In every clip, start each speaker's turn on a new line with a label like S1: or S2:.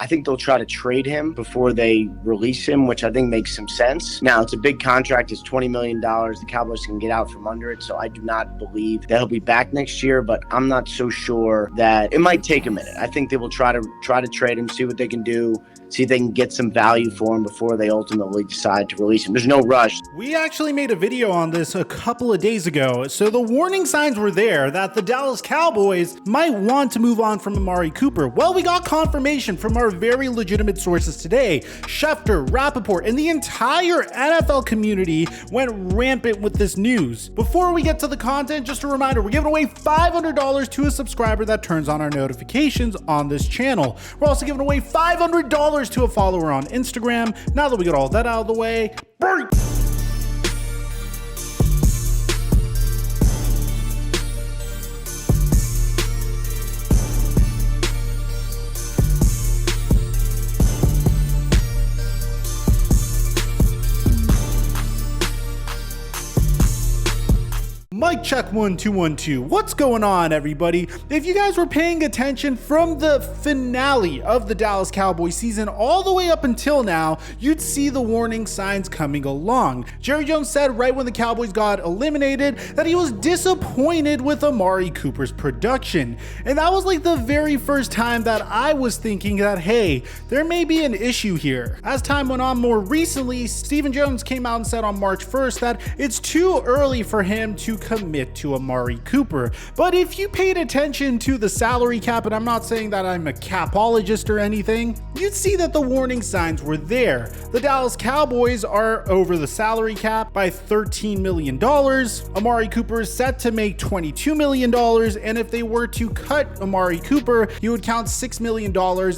S1: I think they'll try to trade him before they release him, which I think makes some sense. Now, it's a big contract. It's $20 million. The Cowboys can get out from under it, so I do not believe that he'll be back next year, but I'm not so sure that it might take a minute. I think they will try to trade him, see what they can do, see if they can get some value for him before they ultimately decide to release him. There's no rush.
S2: We actually made a video on this a couple of days ago, so the warning signs were there that the Dallas Cowboys might want to move on from Amari Cooper. Well, we got confirmation from our very legitimate sources today. Schefter, Rappaport, and the entire NFL community went rampant with this news. Before we get to the content, just a reminder, we're giving away $500 to a subscriber that turns on our notifications on this channel. We're also giving away $500 to a follower on Instagram. Now that we got all that out of the way, break! Mic check 1 2 1 2. What's going on, everybody? If you guys were paying attention from the finale of the Dallas Cowboys season all the way up until now, you'd see the warning signs coming along. Jerry Jones said right when the Cowboys got eliminated that he was disappointed with Amari Cooper's production. And that was like the very first time that I was thinking that, hey, there may be an issue here. As time went on, more recently, Stephen Jones came out and said on March 1st that it's too early for him to commit to Amari Cooper. But if you paid attention to the salary cap, and I'm not saying that I'm a capologist or anything, you'd see that the warning signs were there. The Dallas Cowboys are over the salary cap by $13 million. Amari Cooper is set to make $22 million, and if they were to cut Amari Cooper, you would count $6 million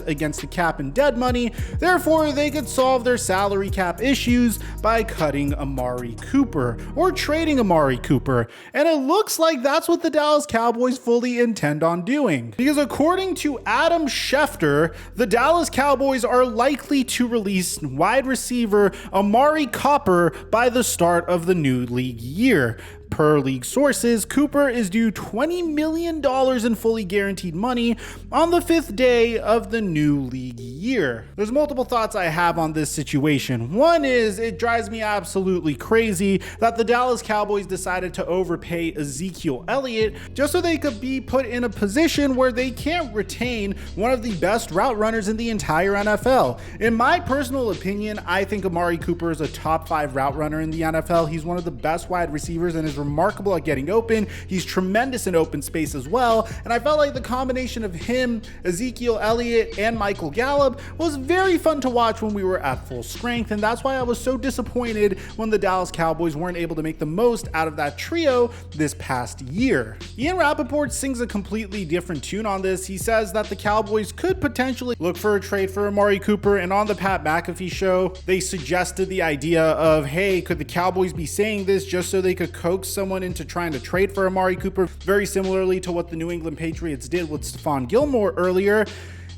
S2: against the cap and dead money. Therefore, they could solve their salary cap issues by cutting Amari Cooper or trading Amari Cooper. And it looks like that's what the Dallas Cowboys fully intend on doing. Because according to Adam Schefter, the Dallas Cowboys are likely to release wide receiver Amari Cooper by the start of the new league year. Per league sources, Cooper is due $20 million in fully guaranteed money on the 5th day of the new league year. There's multiple thoughts I have on this situation. One is it drives me absolutely crazy that the Dallas Cowboys decided to overpay Ezekiel Elliott just so they could be put in a position where they can't retain one of the best route runners in the entire NFL. In my personal opinion, I think Amari Cooper is a top 5 route runner in the NFL. He's one of the best wide receivers and is remarkable at getting open. He's tremendous in open space as well. And I felt like the combination of him, Ezekiel Elliott, and Michael Gallup was very fun to watch when we were at full strength. And that's why I was so disappointed when the Dallas Cowboys weren't able to make the most out of that trio this past year. Ian Rappaport sings a completely different tune on this. He says that the Cowboys could potentially look for a trade for Amari Cooper. And on the Pat McAfee show, they suggested the idea of, hey, could the Cowboys be saying this just so they could coax someone into trying to trade for Amari Cooper, very similarly to what the New England Patriots did with Stephon Gilmore earlier.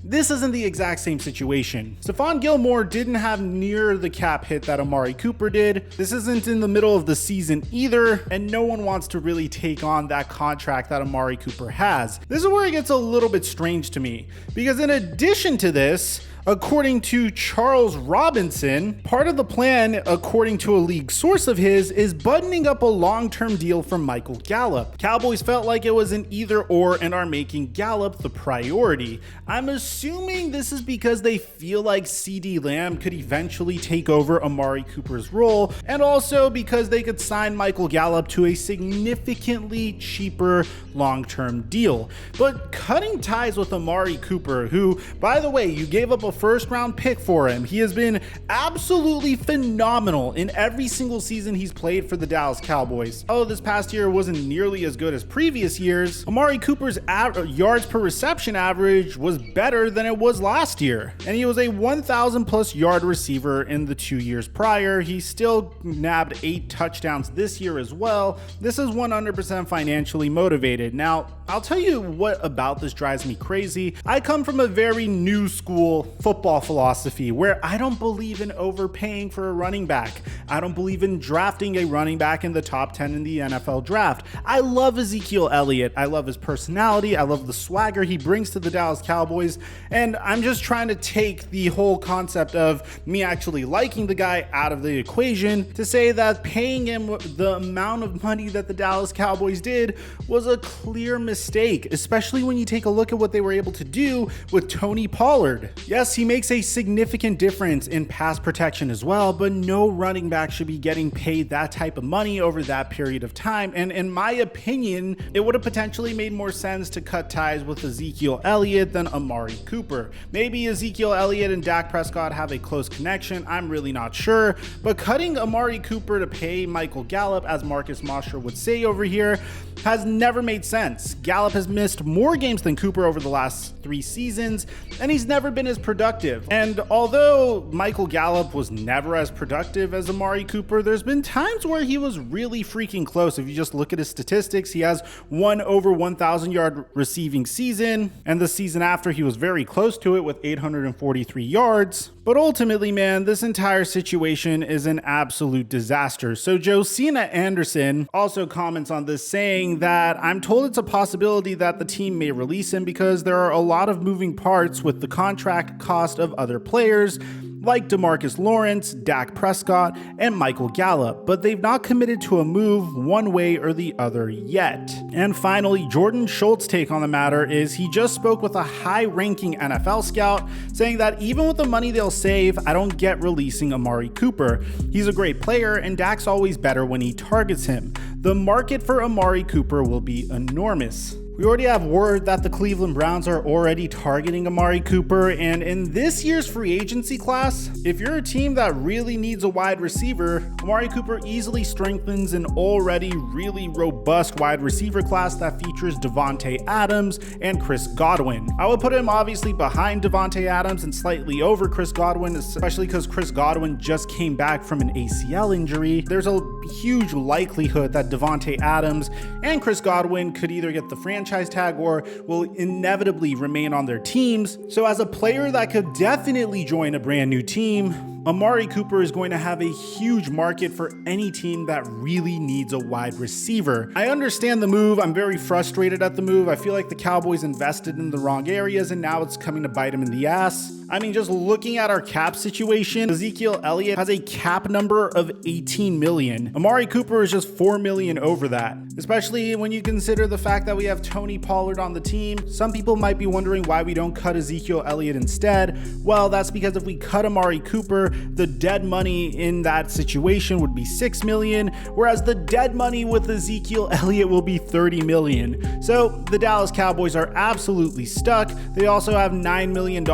S2: This isn't the exact same situation. Stephon Gilmore didn't have near the cap hit that Amari Cooper did. This isn't in the middle of the season either, and no one wants to really take on that contract that Amari Cooper has. This is where it gets a little bit strange to me, because in addition to this, according to Charles Robinson, part of the plan, according to a league source of his, is buttoning up a long-term deal for Michael Gallup. Cowboys felt like it was an either or and are making Gallup the priority. I'm assuming this is because they feel like CeeDee Lamb could eventually take over Amari Cooper's role, and also because they could sign Michael Gallup to a significantly cheaper long-term deal. But cutting ties with Amari Cooper, who, by the way, you gave up a first round pick for him. He has been absolutely phenomenal in every single season he's played for the Dallas Cowboys. Although this past year wasn't nearly as good as previous years, Amari Cooper's yards per reception average was better than it was last year. And he was a 1,000 plus yard receiver in the 2 years prior. He still nabbed 8 touchdowns this year as well. This is 100% financially motivated. Now, I'll tell you what about this drives me crazy. I come from a very new school football philosophy where I don't believe in overpaying for a running back. I don't believe in drafting a running back in the top 10 in the NFL draft. I love Ezekiel Elliott. I love his personality. I love the swagger he brings to the Dallas Cowboys. And I'm just trying to take the whole concept of me actually liking the guy out of the equation to say that paying him the amount of money that the Dallas Cowboys did was a clear mistake, especially when you take a look at what they were able to do with Tony Pollard. Yes, he makes a significant difference in pass protection as well, but no running back should be getting paid that type of money over that period of time. And in my opinion, it would have potentially made more sense to cut ties with Ezekiel Elliott than Amari Cooper. Maybe Ezekiel Elliott and Dak Prescott have a close connection, I'm really not sure, but cutting Amari Cooper to pay Michael Gallup, as Marcus Mosher would say over here, has never made sense. Gallup has missed more games than Cooper over the last 3 seasons, and he's never been as productive. And although Michael Gallup was never as productive as Amari Cooper, there's been times where he was really freaking close. If you just look at his statistics, he has one over 1,000 yard receiving season, and the season after he was very close to it with 843 yards. But ultimately, man, this entire situation is an absolute disaster. So Josina Anderson also comments on this, saying that I'm told it's a possibility that the team may release him because there are a lot of moving parts with the contract cost of other players like DeMarcus Lawrence, Dak Prescott, and Michael Gallup, but they've not committed to a move one way or the other yet. And finally, Jordan Schultz's take on the matter is he just spoke with a high-ranking NFL scout saying that even with the money they'll save, I don't get releasing Amari Cooper. He's a great player, and Dak's always better when he targets him. The market for Amari Cooper will be enormous. We already have word that the Cleveland Browns are already targeting Amari Cooper, and in this year's free agency class, if you're a team that really needs a wide receiver, Amari Cooper easily strengthens an already really robust wide receiver class that features Davante Adams and Chris Godwin. I would put him obviously behind Davante Adams and slightly over Chris Godwin, especially because Chris Godwin just came back from an ACL injury. There's a huge likelihood that Davante Adams and Chris Godwin could either get the franchise tag or will inevitably remain on their teams. So as a player that could definitely join a brand new team, Amari Cooper is going to have a huge market for any team that really needs a wide receiver. I understand the move. I'm very frustrated at the move. I feel like the Cowboys invested in the wrong areas and now it's coming to bite them in the ass. I mean, just looking at our cap situation, Ezekiel Elliott has a cap number of 18 million. Amari Cooper is just 4 million over that, especially when you consider the fact that we have Tony Pollard on the team. Some people might be wondering why we don't cut Ezekiel Elliott instead. Well, that's because if we cut Amari Cooper, the dead money in that situation would be 6 million, whereas the dead money with Ezekiel Elliott will be 30 million. So the Dallas Cowboys are absolutely stuck. They also have $9 million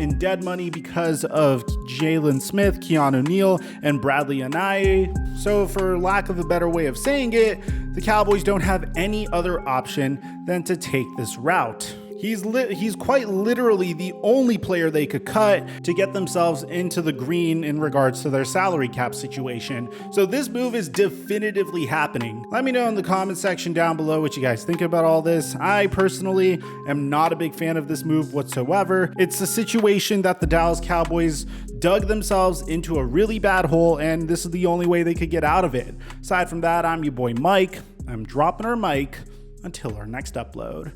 S2: in dead money because of Jalen Smith, Keanu Neal, and Bradley Anae. So for lack of a better way of saying it, the Cowboys don't have any other option than to take this route. He's quite literally the only player they could cut to get themselves into the green in regards to their salary cap situation. So this move is definitively happening. Let me know in the comment section down below what you guys think about all this. I personally am not a big fan of this move whatsoever. It's a situation that the Dallas Cowboys dug themselves into a really bad hole, and this is the only way they could get out of it. Aside from that, I'm your boy Mike. I'm dropping our mic until our next upload.